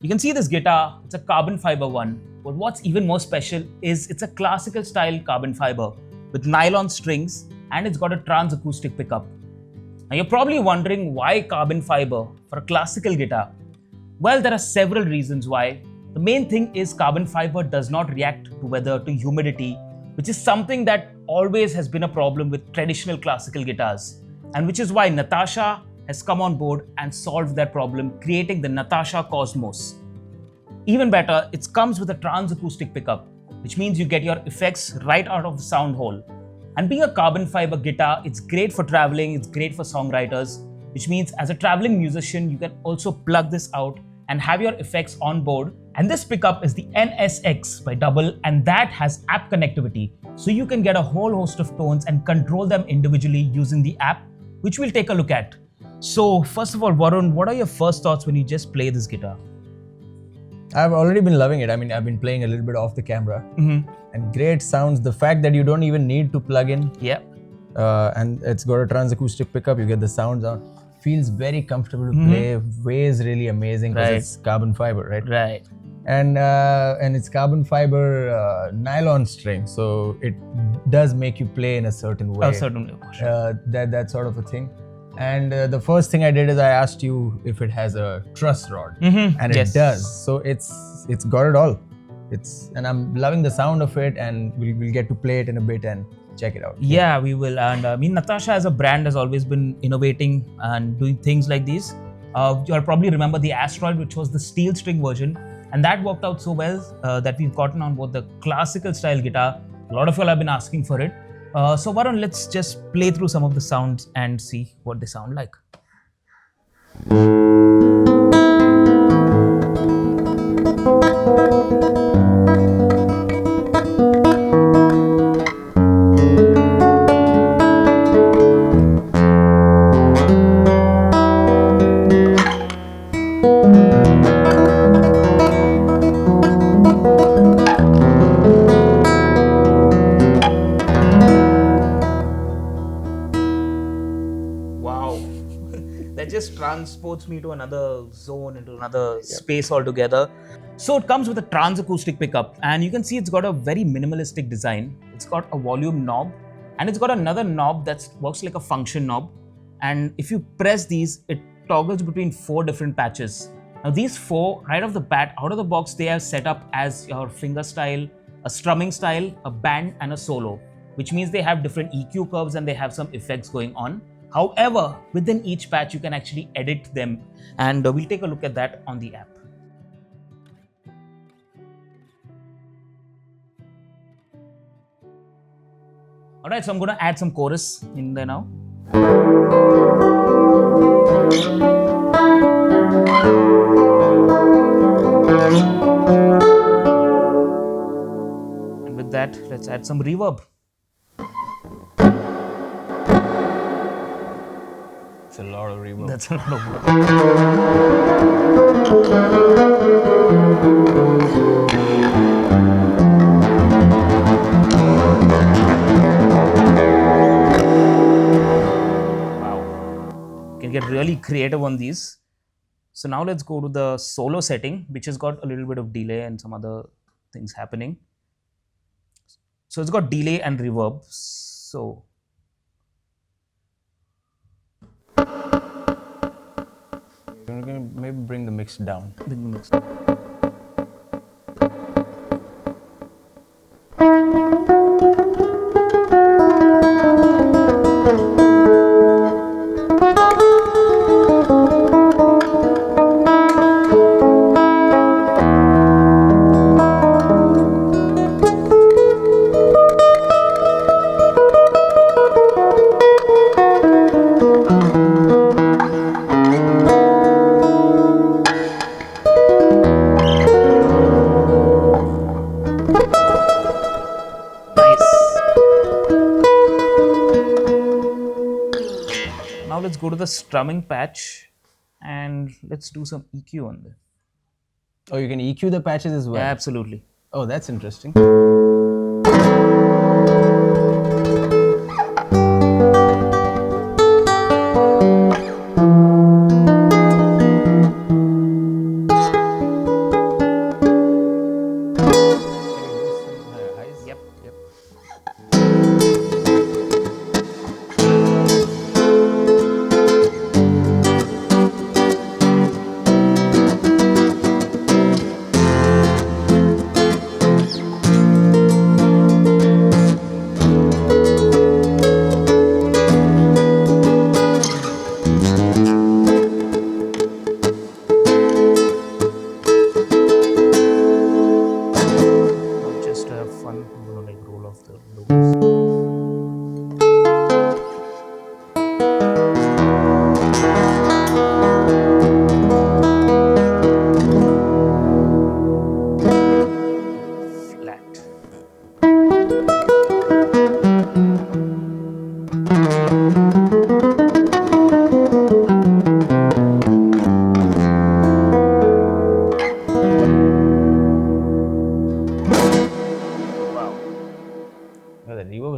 You can see this guitar, it's a carbon fiber one, but what's even more special is it's a classical style carbon fiber with nylon strings, and it's got a TransAcoustic pickup. Now you're probably wondering why carbon fiber for a classical guitar? Well, there are several reasons why. The main thing is carbon fiber does not react to weather, to humidity, which is something that always has been a problem with traditional classical guitars, and which is why Natasha has come on board and solved that problem, creating the Natasha Cosmos. Even better, it comes with a TransAcoustic pickup, which means you get your effects right out of the sound hole. And being a carbon fiber guitar, it's great for traveling, it's great for songwriters, which means as a traveling musician, you can also plug this out and have your effects on board. And this pickup is the NSX by Double, and that has app connectivity. So you can get a whole host of tones and control them individually using the app, which we'll take a look at. So first of all, Varun, what are your first thoughts when you just play this guitar? I've already been loving it. I mean, I've been playing a little bit off the camera, and great sounds. The fact that you don't even need to plug in, and it's got a TransAcoustic pickup. You get the sounds out. Feels very comfortable to play. Weighs really amazing because it's carbon fiber, right? Right. And it's carbon fiber nylon string, so it does make you play in a certain way. Certainly, for sure. That sort of a thing. And the first thing I did is I asked you if it has a truss rod, and it does. So it's got it all. And I'm loving the sound of it, and we'll get to play it in a bit and check it out. Yeah, we will. And I mean, Natasha as a brand has always been innovating and doing things like these. You'll probably remember the Asteroid, which was the steel string version, and that worked out so well that we've gotten on board the classical style guitar. A lot of y'all have been asking for it. So Varun, let's just play through some of the sounds and see what they sound like. That just transports me to another zone, into another space altogether. So it comes with a TransAcoustic pickup, and you can see it's got a very minimalistic design. It's got a volume knob, and it's got another knob that works like a function knob. And if you press these, it toggles between 4 different patches. Now these 4, right off the bat, out of the box, they are set up as your finger style, a strumming style, a band, and a solo, which means they have different EQ curves and they have some effects going on. However, within each patch, you can actually edit them, and we'll take a look at that on the app. Alright, so I'm going to add some chorus in there now. And with that, let's add some reverb. A lot of reverb. That's a lot of work. Wow. You can get really creative on these. So now let's go to the solo setting, which has got a little bit of delay and some other things happening. So it's got delay and reverb. So We're going to maybe bring the mix down. Now let's go to the strumming patch and let's do some EQ on this. Oh, you can EQ the patches as well? Yeah, absolutely. Oh, that's interesting.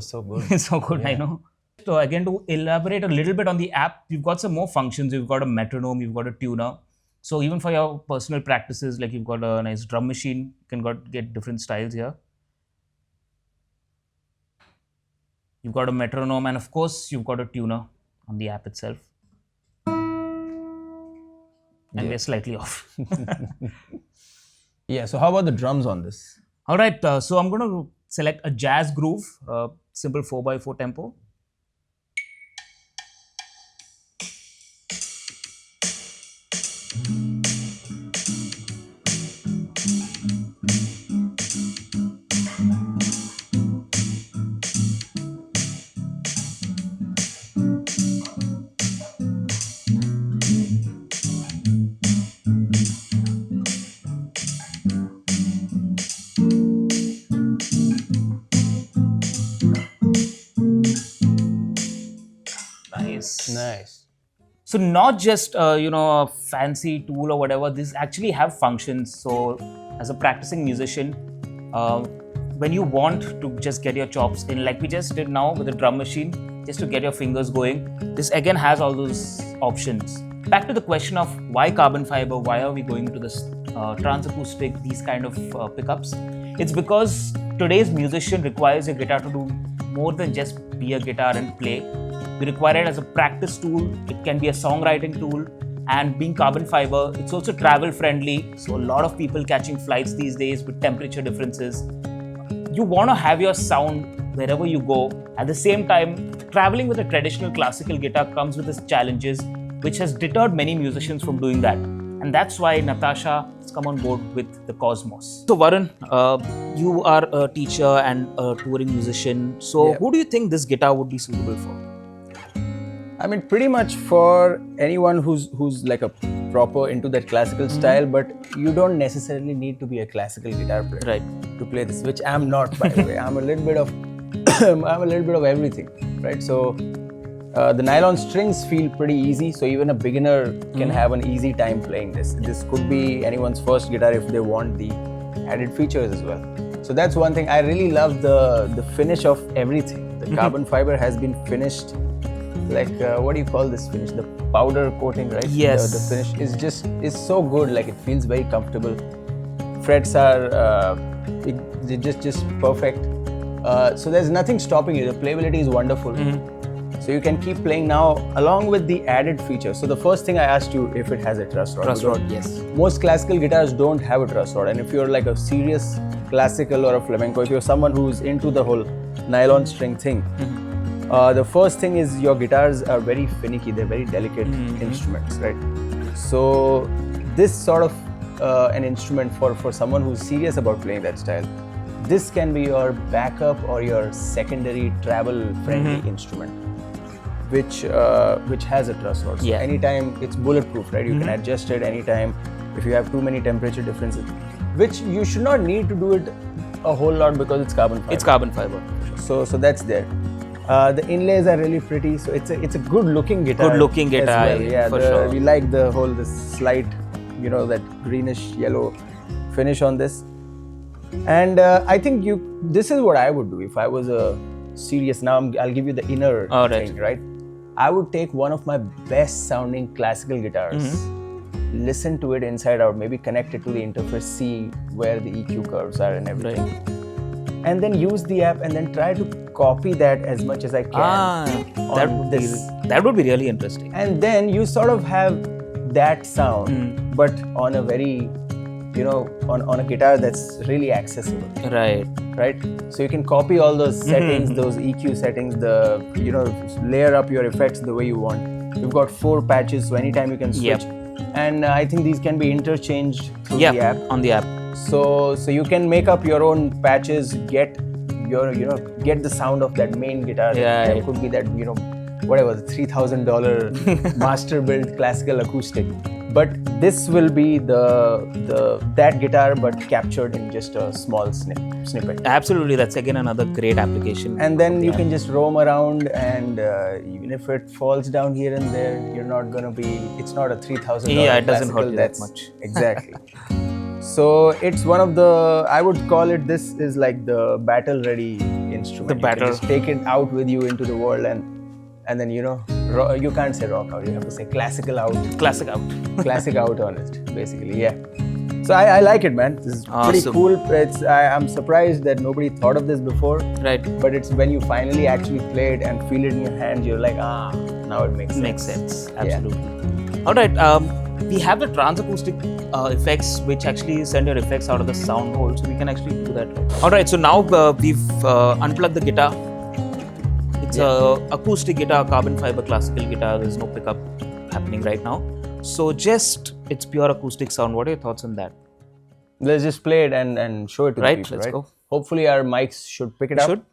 was so good. It's so good, I know. So again, to elaborate a little bit on the app, you've got some more functions. You've got a metronome, you've got a tuner. So even for your personal practices, like you've got a nice drum machine, you can get different styles here. You've got a metronome, and of course, you've got a tuner on the app itself. And we're slightly off. Yeah, so how about the drums on this? All right, so I'm going to select a jazz groove, simple 4x4 tempo. Nice. So not just a fancy tool or whatever. These actually have functions. So as a practicing musician, when you want to just get your chops in, like we just did now with the drum machine, just to get your fingers going, this again has all those options. Back to the question of why carbon fiber, why are we going to this TransAcoustic, these kind of pickups? It's because today's musician requires your guitar to do more than just be a guitar and play. We require it as a practice tool. It can be a songwriting tool, and being carbon fiber, it's also travel friendly. So a lot of people catching flights these days with temperature differences. You want to have your sound wherever you go. At the same time, traveling with a traditional classical guitar comes with its challenges, which has deterred many musicians from doing that. And that's why Natasha has come on board with the Cosmos. So Varun, you are a teacher and a touring musician. So who do you think this guitar would be suitable for? I mean, pretty much for anyone who's like a proper into that classical style, but you don't necessarily need to be a classical guitar player to play this, which I'm not, by the way. I'm a little bit of everything, right? So the nylon strings feel pretty easy, so even a beginner can have an easy time playing this. This could be anyone's first guitar if they want the added features as well. So that's one thing. I really love the finish of everything. The carbon fiber has been finished like what do you call this finish? The powder coating, right? Yes. The finish is so good. Like it feels very comfortable. Frets are just perfect. So there's nothing stopping you. The playability is wonderful. So you can keep playing now along with the added features. So the first thing I asked you if it has a truss rod. Truss rod, yes. Most classical guitars don't have a truss rod, and if you're like a serious classical or a flamenco, if you're someone who's into the whole nylon string thing. The first thing is your guitars are very finicky, they're very delicate instruments, right? So this sort of an instrument for someone who's serious about playing that style, this can be your backup or your secondary travel-friendly instrument, which has a truss rod. So anytime it's bulletproof, right? You can adjust it anytime if you have too many temperature differences, which you should not need to do it a whole lot because it's carbon fiber. It's carbon fiber. So that's there. The inlays are really pretty, so it's a good looking guitar. Good looking guitar, well. Yeah, for sure. We like the whole slight, that greenish yellow finish on this. And I think this is what I would do if I was a serious. Now I'll give you the inner thing, right? I would take one of my best sounding classical guitars, listen to it inside out, maybe connect it to the interface, see where the EQ curves are and everything. And then use the app and then try to copy that as much as I can that would be really interesting. And then you sort of have that sound, but on a very, on a guitar that's really accessible. Right. So you can copy all those settings, those EQ settings, layer up your effects the way you want. You've got 4 patches, so anytime you can switch. And I think these can be interchanged through the app. On the app. So you can make up your own patches, get the sound of that main guitar. It could be that, whatever, the $3,000 master built classical acoustic. But this will be that guitar but captured in just a small snippet. Absolutely, that's again another great application. And then you can just roam around, and even if it falls down here and there, it's not a $3,000 it doesn't hurt you that much. Exactly. So it's one of I would call it, this is like the battle ready instrument. The better. You can just take it out with you into the world, and then you can't say rock out. You have to say classical out. Classic out. Classic out on it, basically. Yeah. So I like it, man. This is pretty cool. I'm surprised that nobody thought of this before. Right. But it's when you finally actually play it and feel it in your hands, you're like, now it makes sense. Makes sense. Absolutely. Yeah. All right. We have the TransAcoustic effects, which actually send your effects out of the sound hole, so we can actually do that. All right. So now we've unplugged the guitar. It's a acoustic guitar, carbon fiber classical guitar. There's no pickup happening right now. So it's pure acoustic sound. What are your thoughts on that? Let's just play it and show it to the people, Let's go. Hopefully our mics should pick it up. Should.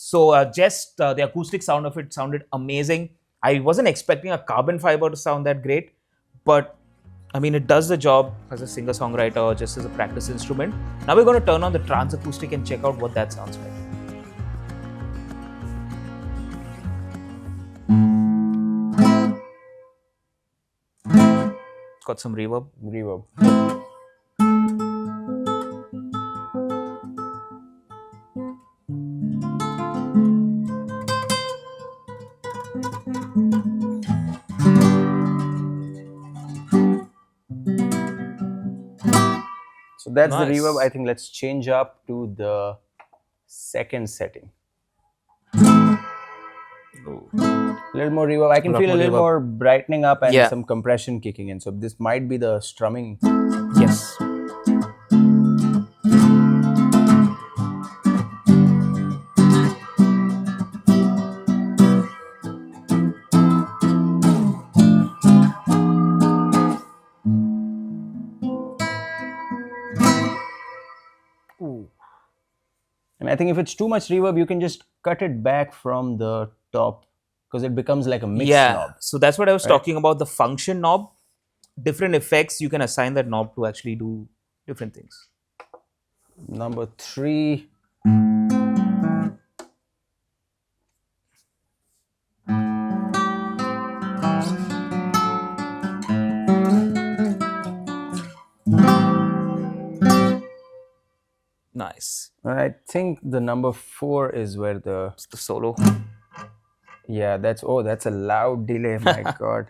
So the acoustic sound of it sounded amazing. I wasn't expecting a carbon fiber to sound that great, but I mean, it does the job as a singer-songwriter or just as a practice instrument. Now we're going to turn on the TransAcoustic and check out what that sounds like. It's got some reverb. So that's the reverb. I think let's change up to the second setting. A little more reverb. I can feel a little more brightening up and some compression kicking in. So this might be the strumming. Yes. And I think if it's too much reverb, you can just cut it back from the top because it becomes like a mix knob. So that's what I was talking about, the function knob. Different effects, you can assign that knob to actually do different things. Number 3. Nice. I think the number 4 is where it's the solo. Yeah, that's a loud delay. My God.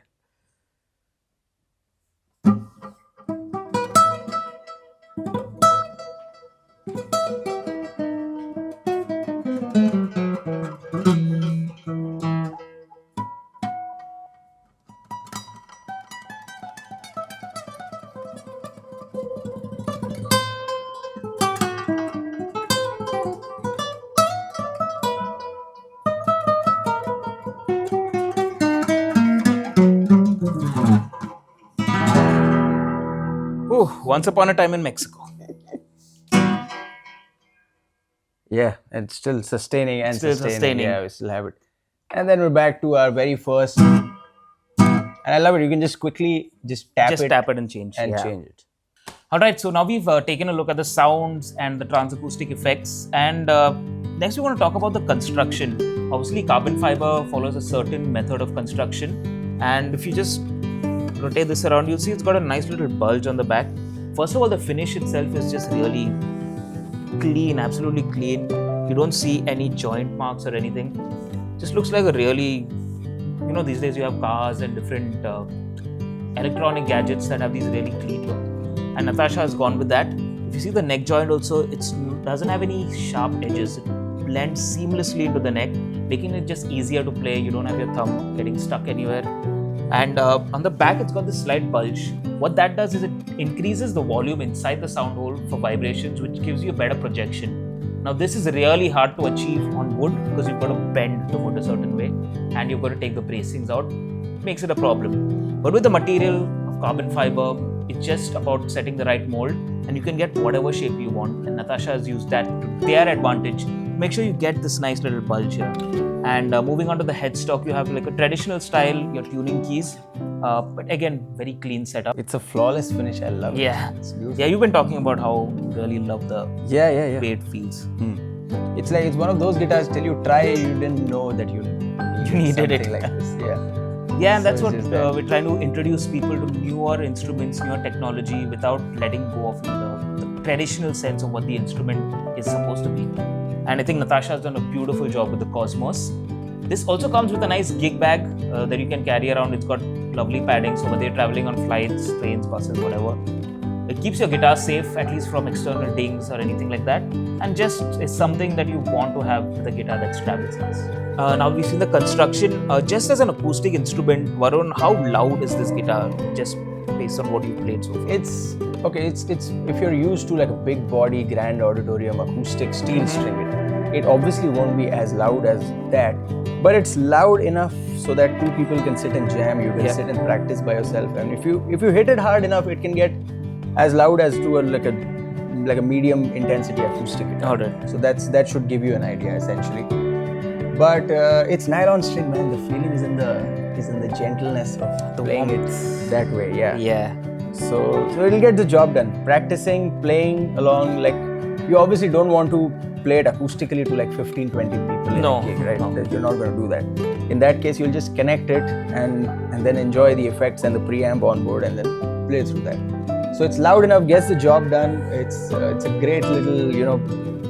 Once upon a time in Mexico. Yeah, and still sustaining and sustaining. Yeah, we still have it. And then we're back to our very first. And I love it. You can just quickly tap it and change. Change it. All right, so now we've taken a look at the sounds and the TransAcoustic effects. And next we want to talk about the construction. Obviously, carbon fiber follows a certain method of construction. And if you just rotate this around, you'll see it's got a nice little bulge on the back. First of all, the finish itself is just really clean, absolutely clean. You don't see any joint marks or anything. Just looks like a really, these days you have cars and different electronic gadgets that have these really clean look. And Natasha has gone with that. If you see the neck joint also, it doesn't have any sharp edges. It blends seamlessly into the neck, making it just easier to play. You don't have your thumb getting stuck anywhere. And on the back, it's got this slight bulge. What that does is it increases the volume inside the sound hole for vibrations, which gives you a better projection. Now, this is really hard to achieve on wood because you've got to bend the wood a certain way and you've got to take the bracings out. It makes it a problem. But with the material of carbon fiber, it's just about setting the right mold and you can get whatever shape you want. And Natasha has used that to their advantage. Make sure you get this nice little bulge here. And moving on to the headstock, you have like a traditional style, your tuning keys. But again, very clean setup. It's a flawless finish. I love it. Yeah, it's beautiful. Yeah, you've been talking about how you really love the way it feels. it's like, it's one of those guitars till you try, you didn't know that you needed it. Like this. Yeah, and that's So what it's just we're trying to introduce people to newer instruments, newer technology without letting go of the traditional sense of what the instrument is supposed to be. And I think Natasha has done a beautiful job with the Cosmos. This also comes with a nice gig bag that you can carry around. It's got lovely padding, so whether you're traveling on flights, trains, buses, whatever, it keeps your guitar safe, at least from external dings or anything like that, and just is something that you want to have with a guitar that's travel size. Now we've seen the construction. Just as an acoustic instrument, Varun, how loud is this guitar? Just based on what you've played so far. It's okay. It's if you're used to like a big body, grand auditorium, acoustic steel string, it obviously won't be as loud as that, but it's loud enough so that two people can sit and jam. You can sit and practice by yourself, and if you hit it hard enough, it can get as loud as to like a medium intensity acoustic guitar. Alright. So that should give you an idea essentially. But it's nylon string, man. The feeling is in the gentleness of The playing warmth. it that way. Yeah. So it'll get the job done. Practicing, playing along, like you obviously don't want to play it acoustically to like 15, 20 people in a gig, right? No. You're not going to do that. In that case, you'll just connect it and then enjoy the effects and the preamp on board and then play through that. So it's loud enough, gets the job done. It's a great little,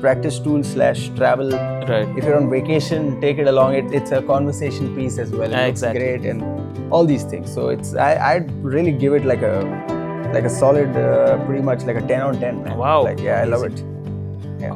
practice tool / travel. Right. If you're on vacation, take it along. It's a conversation piece as well. It's Exactly. great and all these things. So I'd really give it like a solid, pretty much like a 10 on 10, man. Wow. Like, yeah, I love it. Yeah.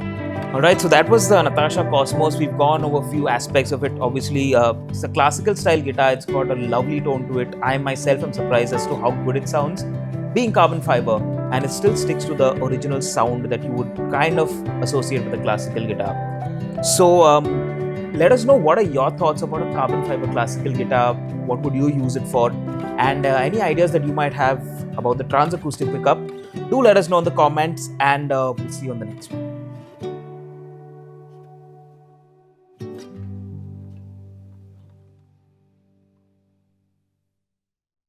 Alright, so that was the Natasha Cosmos. We've gone over a few aspects of it. Obviously, it's a classical style guitar. It's got a lovely tone to it. I myself am surprised as to how good it sounds, being carbon fiber, and it still sticks to the original sound that you would kind of associate with a classical guitar. So let us know, what are your thoughts about a carbon fiber classical guitar? What would you use it for? And any ideas that you might have about the TransAcoustic pickup, do let us know in the comments, and we'll see you on the next one.